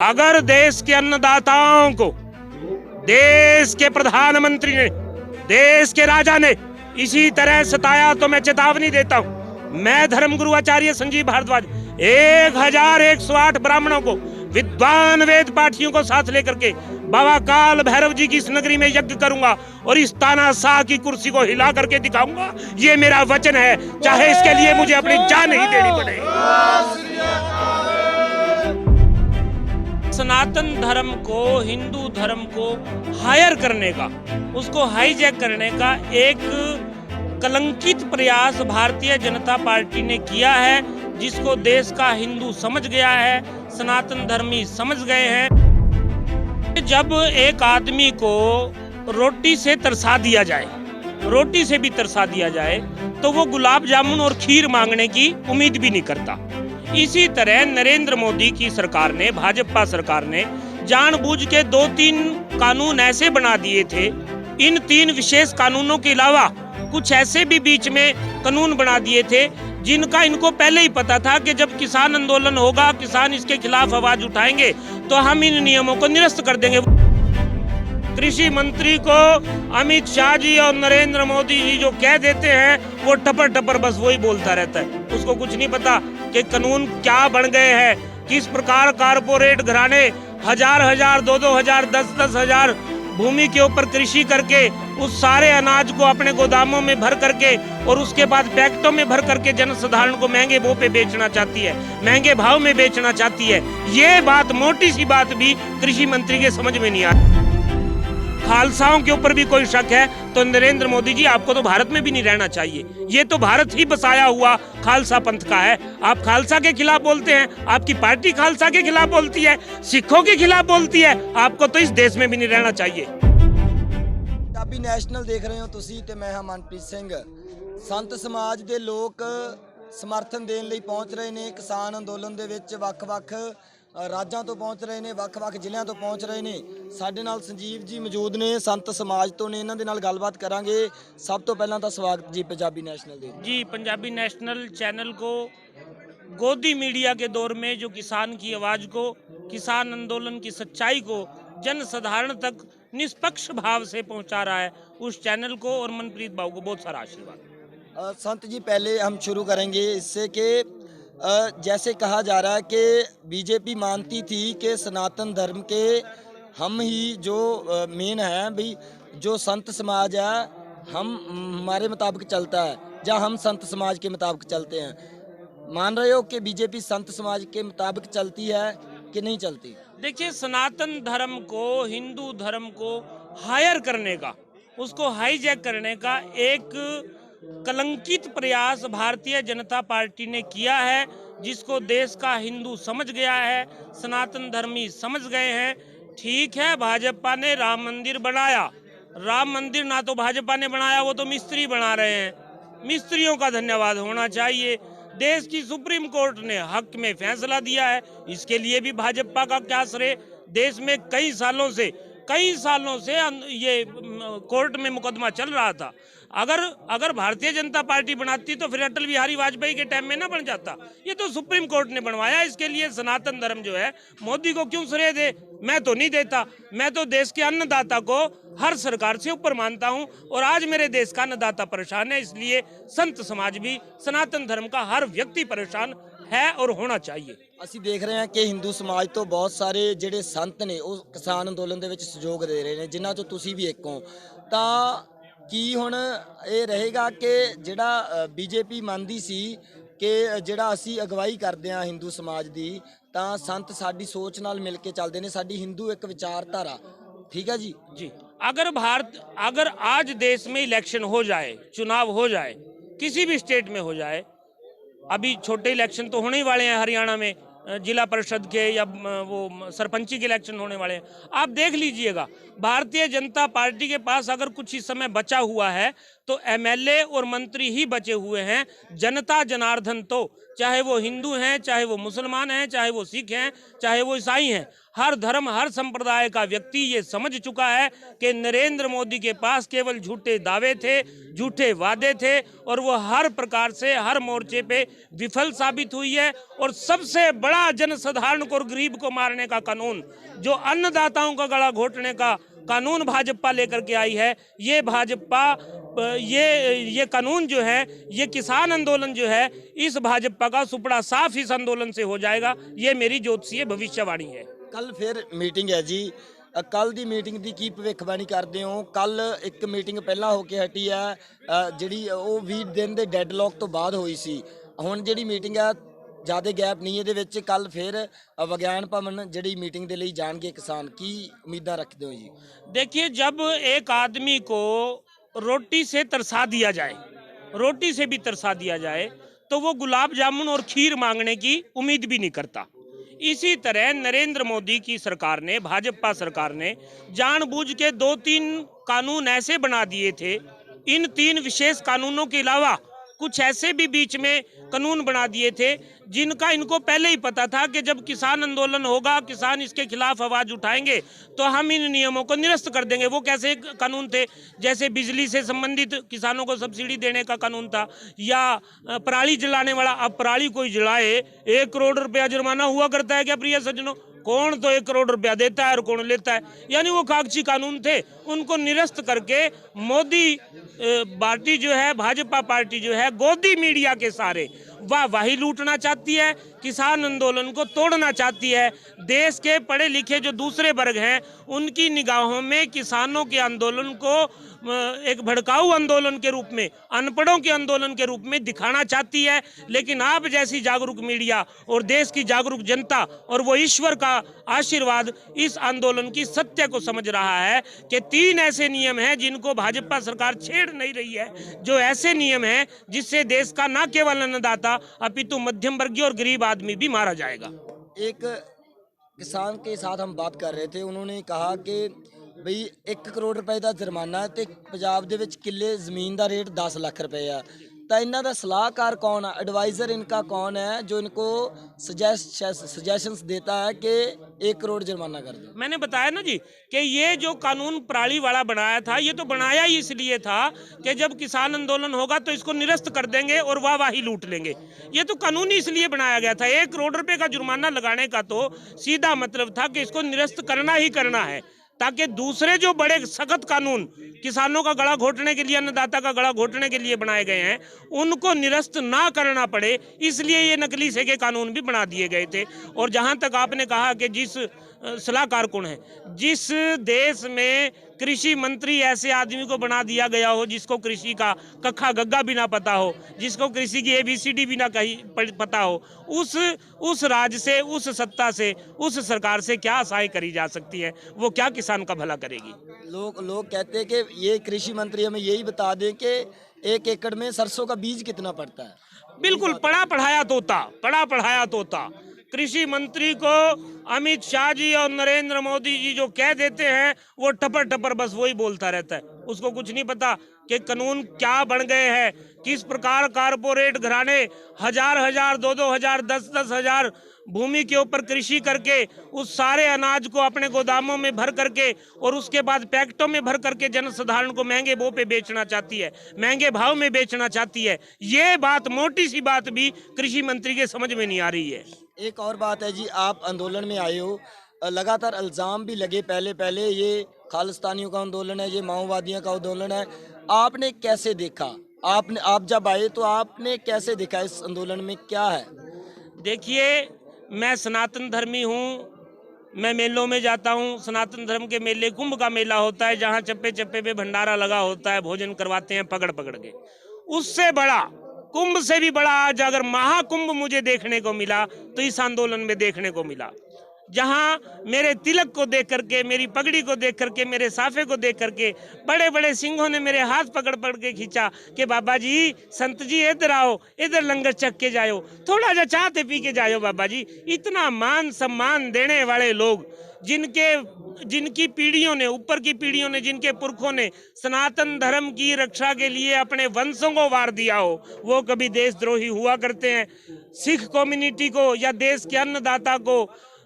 अगर देश के अन्नदाताओं को देश के प्रधानमंत्री ने, देश के राजा ने इसी तरह सताया तो मैं चेतावनी देता हूं। मैं धर्मगुरु आचार्य संजीव भारद्वाज 1108 ब्राह्मणों को, विद्वान वेद पाठियों को साथ लेकर के बाबा काल भैरव जी की इस नगरी में यज्ञ करूंगा और इस तानाशाह की कुर्सी को हिला करके दिखाऊंगा। ये मेरा वचन है, चाहे इसके लिए मुझे अपनी जान ही देनी पड़े। सनातन धर्म को, हिंदू धर्म को हायर करने का, उसको हाईजैक करने का एक कलंकित प्रयास भारतीय जनता पार्टी ने किया है, जिसको देश का हिंदू समझ गया है, सनातन धर्मी समझ गए हैं। जब एक आदमी को रोटी से तरसा दिया जाए, रोटी से भी तरसा दिया जाए, तो वो गुलाब जामुन और खीर मांगने की उम्मीद भी नहीं करता। इसी तरह नरेंद्र मोदी की सरकार ने, भाजपा सरकार ने जानबूझ के 2-3 कानून ऐसे बना दिए थे। इन 3 विशेष कानूनों के अलावा कुछ ऐसे भी बीच में कानून बना दिए थे जिनका इनको पहले ही पता था कि जब किसान आंदोलन होगा, किसान इसके खिलाफ आवाज उठाएंगे तो हम इन नियमों को निरस्त कर देंगे। कृषि मंत्री को अमित शाह जी और नरेंद्र मोदी जी जो कह देते हैं वो टपर टपर बस वही बोलता रहता है। उसको कुछ नहीं पता कि कानून क्या बन गए हैं, किस प्रकार कारपोरेट घराने हजार 2-2 हजार 10-10 हजार भूमि के ऊपर कृषि करके उस सारे अनाज को अपने गोदामों में भर करके और उसके बाद पैकेटों में भर करके जनसाधारण को महंगे भाव पे बेचना चाहती है, महंगे भाव में बेचना चाहती है। ये बात, मोटी सी बात भी कृषि मंत्री के समझ में नहीं आई। खालसाओं के ऊपर भी कोई शक है तो नरेंद्र मोदी जी, आपको तो भारत में भी नहीं रहना चाहिए। ये तो भारत ही बसाया हुआ खालसा पंथ का है। आप खालसा के खिलाफ बोलते हैं, आपकी पार्टी खालसा के खिलाफ बोलती है, सिखों के खिलाफ बोलती है। आपको तो इस देश में भी नहीं रहना चाहिए। ਪੰਜਾਬੀ ਨੈਸ਼ਨਲ ਦੇਖ ਰਹੇ ਹੋ ਤੁਸੀਂ ਤੇ ਮੈਂ ਹਾਂ ਮਨਪ੍ਰੀਤ ਸਿੰਘ। ਸੰਤ ਸਮਾਜ ਦੇ ਲੋਕ ਸਮਰਥਨ ਦੇਣ ਲਈ ਪਹੁੰਚ ਰਹੇ ਨੇ। ਕਿਸਾਨ ਅੰਦੋਲਨ ਦੇ ਵਿੱਚ ਵੱਖ-ਵੱਖ ਰਾਜਾਂ ਤੋਂ ਪਹੁੰਚ ਰਹੇ ਨੇ, ਵੱਖ-ਵੱਖ ਜ਼ਿਲ੍ਹਿਆਂ ਤੋਂ ਪਹੁੰਚ ਰਹੇ ਨੇ। ਸਾਡੇ ਨਾਲ ਸੰਜੀਵ ਜੀ ਮੌਜੂਦ ਨੇ, ਸੰਤ ਸਮਾਜ ਤੋਂ ਨੇ। ਇਹਨਾਂ ਦੇ ਨਾਲ ਗੱਲਬਾਤ ਕਰਾਂਗੇ। ਸਭ ਤੋਂ ਪਹਿਲਾਂ ਤਾਂ ਸਵਾਗਤ ਜੀ ਪੰਜਾਬੀ ਨੈਸ਼ਨਲ ਦੇ। जी, पंजाबी नेशनल चैनल को गोदी मीडिया के दौर में जो किसान की आवाज़ को, किसान आंदोलन की सच्चाई को जन साधारण तक निष्पक्ष भाव से पहुंचा रहा है, उस चैनल को और मनप्रीत बाबू को बहुत सारा आशीर्वाद। संत जी, पहले हम शुरू करेंगे इससे कि जैसे कहा जा रहा है कि बीजेपी मानती थी कि सनातन धर्म के हम ही जो मेन है, भाई जो संत समाज है हम हमारे मुताबिक चलता है, या हम संत समाज के मुताबिक चलते हैं। मान रहे हो कि बीजेपी संत समाज के मुताबिक चलती है कि नहीं चलती? देखिए, सनातन धर्म को, हिंदू धर्म को हायर करने का, उसको हाईजैक करने का एक कलंकित प्रयास भारतीय जनता पार्टी ने किया है, जिसको देश का हिंदू समझ गया है, सनातन धर्मी समझ गए हैं। ठीक है, भाजपा ने राम मंदिर बनाया। राम मंदिर ना तो भाजपा ने बनाया, वो तो मिस्त्री बना रहे हैं। मिस्त्रियों का धन्यवाद होना चाहिए। देश की सुप्रीम कोर्ट ने हक में फैसला दिया है, इसके लिए भी भाजपा का क्या श्रेय। देश में कई सालों से ये कोर्ट में मुकदमा चल रहा था। अगर भारतीय जनता पार्टी बनाती तो फिर अटल बिहारी वाजपेयी के टाइम में ना बन जाता। ये तो सुप्रीम कोर्ट ने बनवाया। इसके लिए सनातन धर्म जो है, मोदी को क्यों श्रेय दे? मैं तो नहीं देता। मैं तो देश के अन्नदाता को हर सरकार से ऊपर मानता हूं, और आज मेरे देश का अन्नदाता परेशान है, इसलिए संत समाज भी, सनातन धर्म का हर व्यक्ति परेशान है और होना चाहिए। ਅਸੀਂ ਦੇਖ ਰਹੇ ਹਾਂ ਕਿ ਹਿੰਦੂ ਸਮਾਜ ਤੋਂ ਬਹੁਤ ਸਾਰੇ ਜਿਹੜੇ ਸੰਤ ਨੇ ਉਹ ਕਿਸਾਨ ਅੰਦੋਲਨ ਦੇ ਵਿੱਚ ਸਹਿਯੋਗ ਦੇ ਰਹੇ ਨੇ, ਜਿਨ੍ਹਾਂ ਚੋਂ ਤੁਸੀਂ ਵੀ ਇੱਕ ਹੋ। ਤਾਂ ਕੀ ਹੁਣ ਇਹ ਰਹੇਗਾ ਕਿ ਜਿਹੜਾ ਬੀਜੇਪੀ ਮੰਨਦੀ ਸੀ ਕਿ ਜਿਹੜਾ ਅਸੀਂ ਅਗਵਾਈ ਕਰਦੇ ਹਾਂ ਹਿੰਦੂ ਸਮਾਜ ਦੀ, ਤਾਂ ਸੰਤ ਸਾਡੀ ਸੋਚ ਨਾਲ ਮਿਲ ਕੇ ਚੱਲਦੇ ਨੇ, ਸਾਡੀ ਹਿੰਦੂ ਇੱਕ ਵਿਚਾਰਧਾਰਾ, ठीक है जी? जी, अगर आज देश में इलेक्शन हो जाए, चुनाव हो जाए, किसी भी स्टेट में हो जाए, अभी छोटे इलेक्शन तो होने ही वाले हैं हरियाणा में, जिला परिषद के या वो सरपंची के इलेक्शन होने वाले हैं। आप देख लीजिएगा, भारतीय जनता पार्टी के पास अगर कुछ ही समय बचा हुआ है तो एमएलए और मंत्री ही बचे हुए हैं। जनता जनार्दन तो, चाहे वो हिंदू हैं, चाहे वो मुसलमान हैं, चाहे वो सिख हैं, चाहे वो ईसाई हैं, हर धर्म हर संप्रदाय का व्यक्ति ये समझ चुका है कि नरेंद्र मोदी के पास केवल झूठे दावे थे, झूठे वादे थे और वो हर प्रकार से हर मोर्चे पे विफल साबित हुई है। और सबसे बड़ा जनसाधारण को और गरीब को मारने का कानून, जो अन्नदाताओं का गला घोटने का कानून भाजपा लेकर के आई है, ये भाजपा ये कानून जो है, ये किसान आंदोलन जो है, इस भाजपा का सुपड़ा साफ इस आंदोलन से हो जाएगा। ये मेरी ज्योतिषीय भविष्यवाणी है। ਕੱਲ ਫਿਰ ਮੀਟਿੰਗ ਹੈ ਜੀ। ਕੱਲ ਦੀ ਮੀਟਿੰਗ ਦੀ ਕੀ ਭਵਿੱਖਬਾਣੀ ਕਰਦੇ ਹੋ? ਕੱਲ ਇੱਕ ਮੀਟਿੰਗ ਪਹਿਲਾਂ ਹੋ ਕੇ ਹਟੀ ਹੈ, ਜਿਹੜੀ ਉਹ 20 ਦਿਨ ਦੇ ਡੈਡਲੌਕ ਤੋਂ ਬਾਅਦ ਹੋਈ ਸੀ। ਹੁਣ ਜਿਹੜੀ ਮੀਟਿੰਗ ਹੈ ज़्यादा गैप नहीं है ये कल फिर विज्ञान भवन जी मीटिंग के लिए जाएंगे किसान, की उम्मीदा रखते हो जी? देखिए, जब एक आदमी को रोटी से तरसा दिया जाए, रोटी से भी तरसा दिया जाए, तो वो गुलाब जामुन और खीर मांगने की उम्मीद भी नहीं करता। इसी तरह नरेंद्र मोदी की सरकार ने, भाजपा सरकार ने जानबूझ के 2-3 कानून ऐसे बना दिए थे। इन 3 विशेष कानूनों के अलावा कुछ ऐसे भी बीच में कानून बना दिए थे जिनका इनको पहले ही पता था कि जब किसान आंदोलन होगा, किसान इसके खिलाफ आवाज उठाएंगे तो हम इन नियमों को निरस्त कर देंगे। वो कैसे कानून थे? जैसे बिजली से संबंधित किसानों को सब्सिडी देने का कानून था, या पराली जलाने वाला, अब पराली कोई जलाए 1 करोड़ रुपया जुर्माना हुआ करता है क्या प्रिय सज्जनों? कौन तो 1 करोड़ रुपया देता है और कौन लेता है? यानी वो कागजी कानून थे, उनको निरस्त करके मोदी पार्टी जो है, भाजपा पार्टी जो है, गोदी मीडिया के सारे वाही लूटना चाहती है, किसान आंदोलन को तोड़ना चाहती है। देश के पढ़े लिखे जो दूसरे वर्ग हैं उनकी निगाहों में किसानों के आंदोलन को एक भड़काऊ आंदोलन के रूप में, अनपढ़ों के आंदोलन के रूप में दिखाना चाहती है। लेकिन आप जैसी जागरूक मीडिया और देश की जागरूक जनता और वो ईश्वर का आशीर्वाद इस आंदोलन की सत्य को समझ रहा है कि 3 ऐसे नियम हैं जिनको भाजपा सरकार छेड़ नहीं रही है, जो ऐसे नियम हैं जिससे देश का न केवल अन्नदाता अपितु मध्यम वर्गीय और गरीब आदमी भी मारा जाएगा। एक किसान के साथ हम बात कर रहे थे, उन्होंने कहा कि बई 1 करोड़ रुपए का जुर्माना है, तो पंजाब दे विच किले जमीन का रेट 10 लाख रुपए है। तो इन्हों का सलाहकार कौन है, एडवाइज़र इनका कौन है जो इनको सजेशंस देता है कि 1 करोड़ जुर्माना कर दो? मैंने बताया ना जी कि ये जो कानून पराली वाला बनाया था, ये तो बनाया ही इसलिए था कि जब किसान आंदोलन होगा तो इसको निरस्त कर देंगे और वाही लूट लेंगे। ये तो कानून ही इसलिए बनाया गया था। 1 करोड़ रुपए का जुर्माना लगाने का तो सीधा मतलब था कि इसको निरस्त करना ही करना है, ताकि दूसरे जो बड़े सख्त कानून किसानों का गला घोटने के लिए, अन्नदाता का गला घोटने के लिए बनाए गए हैं, उनको निरस्त ना करना पड़े, इसलिए ये नकली से के कानून भी बना दिए गए थे। और जहां तक आपने कहा कि जिस सलाहकार कौन है, जिस देश में कृषि मंत्री ऐसे आदमी को बना दिया गया हो जिसको कृषि का कक्खा गग्गा भी ना पता हो, जिसको कृषि की ABCD भी ना कहीं पता हो, उस राज्य से, उस सत्ता से, उस सरकार से क्या आशाएं करी जा सकती है? वो क्या किसान का भला करेगी? लोग कहते हैं कि ये कृषि मंत्री हमें यही बता दें कि 1 एकड़ में सरसों का बीज कितना पड़ता है। बिल्कुल पढ़ा पढ़ाया तोता कृषि मंत्री को अमित शाह जी और नरेंद्र मोदी जी जो कह देते हैं वो टपर बस वही बोलता रहता है। उसको कुछ नहीं पता कि कानून क्या बन गए हैं, किस प्रकार कारपोरेट घराने 1000-1000, 2-2 10-10 भूमि के ऊपर कृषि करके उस सारे अनाज को अपने गोदामों में भर करके और उसके बाद पैकेटों में भर करके जनसाधारण को महंगे भाव पे बेचना चाहती है, महंगे भाव में बेचना चाहती है। ये बात, मोटी सी बात भी कृषि मंत्री के समझ में नहीं आ रही है। एक और बात है जी, आप आंदोलन में आए हो, लगातार इल्ज़ाम भी लगे पहले ये खालिस्तानियों का आंदोलन है, ये माओवादियों का आंदोलन है। आपने कैसे देखा? आप जब आए तो आपने कैसे देखा इस आंदोलन में क्या है? देखिए, मैं सनातन धर्मी हूँ, मैं मेलों में जाता हूँ। सनातन धर्म के मेले, कुंभ का मेला होता है जहाँ चप्पे चप्पे पे भंडारा लगा होता है, भोजन करवाते हैं पकड़ के। उससे बड़ा, कुंभ से भी बड़ा आज अगर महाकुंभ मुझे देखने को मिला तो इस आंदोलन में देखने को मिला, जहां मेरे तिलक को देख करके, मेरी पगड़ी को देख करके, मेरे साफे को देख करके बड़े बड़े सिंहों ने मेरे हाथ पकड़ के खींचा कि बाबा जी, संत जी इधर आओ, इधर लंगर चख के जाओ, थोड़ा जा चाहते पी के जाओ बाबा जी। इतना मान सम्मान देने वाले लोग, जिनकी पीढ़ियों ने, ऊपर की पीढ़ियों ने, जिनके पुरखों ने सनातन धर्म की रक्षा के लिए अपने वंशों को वार दिया हो, वो कभी देशद्रोही हुआ करते हैं? सिख कम्युनिटी को या देश के अन्नदाता को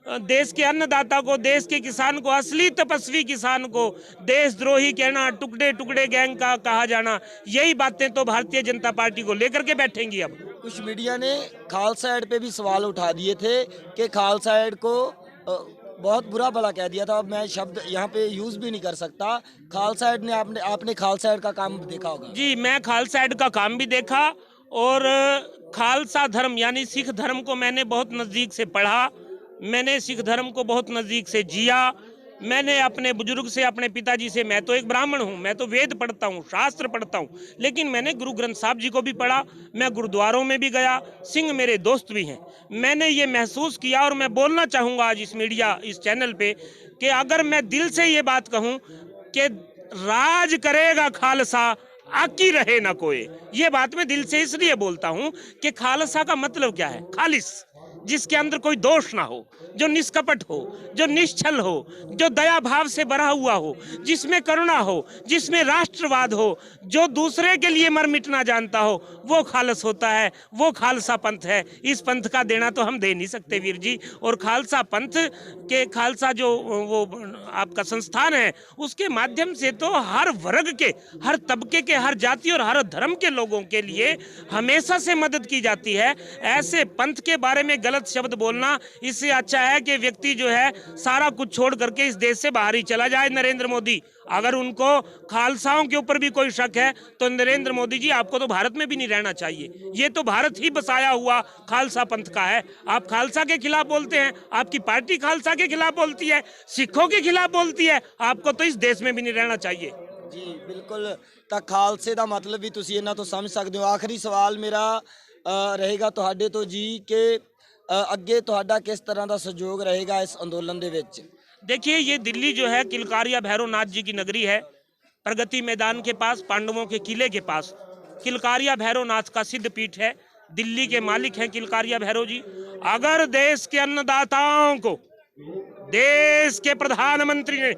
देश के अन्नदाता को, देश के किसान को, असली तपस्वी किसान को देशद्रोही कहना, टुकड़े टुकड़े गैंग का कहा जाना, यही बातें तो भारतीय जनता पार्टी को लेकर के बैठेंगी। अब कुछ मीडिया ने खालसा एड पे भी सवाल उठा दिए थे कि खालसा एड को बहुत बुरा भला कह दिया था। अब मैं शब्द यहाँ पे यूज भी नहीं कर सकता। खालसा एड ने आपने खालसा एड का काम देखा होगा। जी, मैं खालसा एड का काम भी देखा और खालसा धर्म यानी सिख धर्म को मैंने बहुत नज़दीक से पढ़ा। मैंने सिख धर्म को बहुत नज़दीक से जिया। मैंने अपने बुजुर्ग से, अपने पिताजी से, मैं तो एक ब्राह्मण हूँ, मैं तो वेद पढ़ता हूँ, शास्त्र पढ़ता हूँ, लेकिन मैंने गुरु ग्रंथ साहब जी को भी पढ़ा। मैं गुरुद्वारों में भी गया, सिंह मेरे दोस्त भी हैं। मैंने ये महसूस किया और मैं बोलना चाहूँगा आज इस मीडिया, इस चैनल पे, कि अगर मैं दिल से ये बात कहूँ कि राज करेगा खालसा, आकी रहे ना कोई, ये बात मैं दिल से इसलिए बोलता हूँ कि खालसा का मतलब क्या है? खालिस, जिसके अंदर कोई दोष ना हो, जो निष्कपट हो, जो निश्चल हो, जो दया भाव से भरा हुआ हो, जिसमें करुणा हो, जिसमें राष्ट्रवाद हो, जो दूसरे के लिए मर मिटना जानता हो, वो खालस होता है, वो खालसा पंथ है। इस पंथ का देना तो हम दे नहीं सकते वीर जी। और खालसा पंथ के, खालसा जो वो आपका संस्थान है, उसके माध्यम से तो हर वर्ग के, हर तबके के, हर जाति और हर धर्म के लोगों के लिए हमेशा से मदद की जाती है। ऐसे पंथ के बारे में गलत शब्द बोलना, इससे अच्छा है कि व्यक्ति जो है सारा कुछ छोड़ करके इस देश से बाहर ही चला जाए। नरेंद्र मोदी, अगर उनको खालसाओं के ऊपर भी कोई शक है तो नरेंद्र मोदी जी, आपको तो भारत में भी नहीं रहना चाहिए। ये तो भारत ही बसाया हुआ खालसा पंथ का है। आप खालसा के खिलाफ बोलते हैं, आपकी पार्टी खालसा के खिलाफ बोलती है, सिखों के खिलाफ बोलती है, आपको तो इस देश में भी नहीं रहना चाहिए। जी बिल्कुल। ਤਾਂ ਖਾਲਸੇ ਦਾ ਮਤਲਬ ਵੀ ਤੁਸੀਂ ਇਹਨਾਂ ਤੋਂ ਸਮਝ ਸਕਦੇ ਹੋ। ਆਖਰੀ ਸਵਾਲ ਮੇਰਾ ਰਹੇਗਾ ਤੁਹਾਡੇ ਤੋਂ ਜੀ ਕਿ ਅੱਗੇ ਤੁਹਾਡਾ ਕਿਸ ਤਰ੍ਹਾਂ ਦਾ ਸਹਿਯੋਗ ਰਹੇਗਾ ਇਸ ਅੰਦੋਲਨ ਦੇ ਵਿੱਚ? देखिए, ये दिल्ली जो है किलकारिया भैरवनाथ जी की नगरी है, प्रगति मैदान के पास, पांडवों के किले के पास किलकारिया भैरवनाथ का सिद्ध पीठ है। दिल्ली के मालिक हैं किलकारिया भैरव जी। अगर देश के अन्नदाताओं को देश के प्रधानमंत्री ने,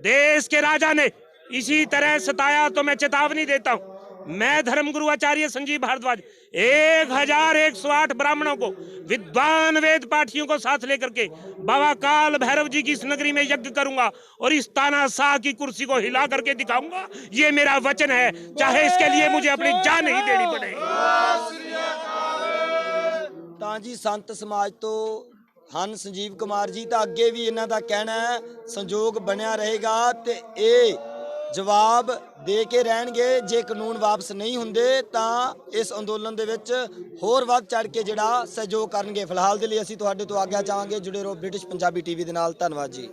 देश के राजा ने इसी तरह सताया तो मैं चेतावनी देता हूं। मैं धर्मगुरु आचार्य संजीव भारद्वाज 1108 ब्राह्मणों को, विद्वान वेद पाठियों को साथ लेकर के बाबा काल भैरव जी की इस नगरी में यज्ञ करूंगा और इस तानाशाह की कुर्सी को हिला करके दिखाऊंगा। ये मेरा वचन है, चाहे इसके लिए मुझे अपनी जान ही देनी पड़े। ਤਾਂ ਜੀ ਸੰਤ ਸਮਾਜ ਤੋਂ ਹਨ ਸੰਜੀਵ ਕੁਮਾਰ ਜੀ, ਤਾਂ ਅੱਗੇ ਵੀ ਇਹਨਾਂ ਦਾ ਕਹਿਣਾ ਹੈ ਸੰਯੋਗ ਬਣਿਆ ਰਹੇਗਾ ਤੇ ਇਹ ਜਵਾਬ ਦੇ ਕੇ ਰਹਿਣਗੇ। ਜੇ ਕਾਨੂੰਨ ਵਾਪਸ ਨਹੀਂ ਹੁੰਦੇ ਤਾਂ ਇਸ ਅੰਦੋਲਨ ਦੇ ਵਿੱਚ ਹੋਰ ਵੱਧ ਚੜ ਕੇ ਜਿਹੜਾ ਸਹਿਯੋਗ ਕਰਨਗੇ। ਫਿਲਹਾਲ ਦੇ ਲਈ ਅਸੀਂ ਤੁਹਾਡੇ ਤੋਂ ਆਗਿਆ ਚਾਹਾਂਗੇ। ਜੁੜੇ ਰਹੋ ਬ੍ਰਿਟਿਸ਼ ਪੰਜਾਬੀ ਟੀਵੀ ਦੇ ਨਾਲ। ਧੰਨਵਾਦ ਜੀ।